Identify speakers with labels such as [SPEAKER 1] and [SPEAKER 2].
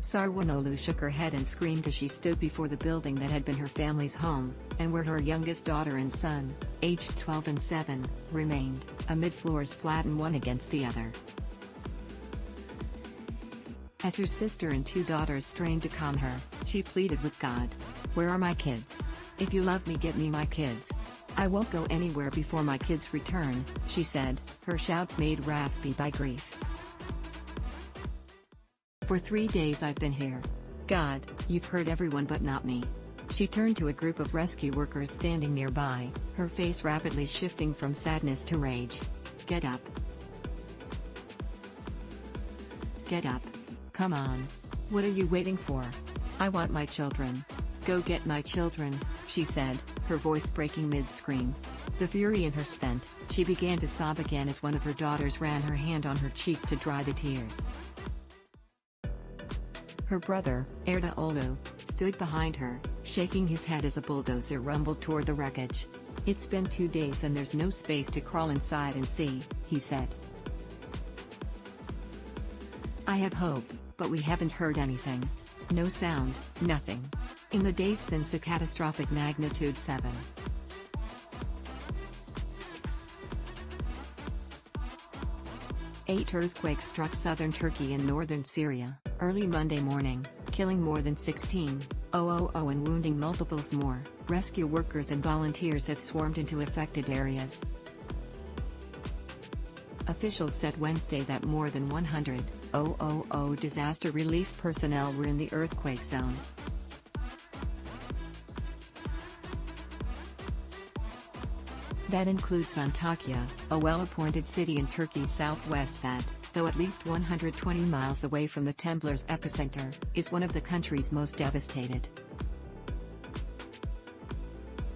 [SPEAKER 1] Sarwan Oghlu shook her head and screamed as she stood before the building that had been her family's home, and where her youngest daughter and son, aged 12 and 7, remained, amid floors flattened one against the other. As her sister and 2 daughters strained to calm her, she pleaded with God. "Where are my kids? If you love me, get me my kids. I won't go anywhere before my kids return," she said, her shouts made raspy by grief. "For 3 days I've been here. God, you've heard everyone but not me." She turned to a group of rescue workers standing nearby, her face rapidly shifting from sadness to rage. "Get up. Get up. Come on. What are you waiting for? I want my children. Go get my children," she said, her voice breaking mid-scream. The fury in her spent, she began to sob again as one of her daughters ran her hand on her cheek to dry the tears. Her brother, Erde Oghlu, stood behind her, shaking his head as a bulldozer rumbled toward the wreckage. "It's been 2 days and there's no space to crawl inside and see," he said. "I have hope, but we haven't heard anything. No sound, nothing. In the days since a catastrophic magnitude 7. Eight earthquakes struck southern Turkey and northern Syria, early Monday morning, killing more than 16,000 and wounding multiples more. Rescue workers and volunteers have swarmed into affected areas. Officials said Wednesday that more than 100,000 disaster relief personnel were in the earthquake zone. That includes Antakya, a well-appointed city in Turkey's southwest that, though at least 120 miles away from the temblor's epicenter, is one of the country's most devastated.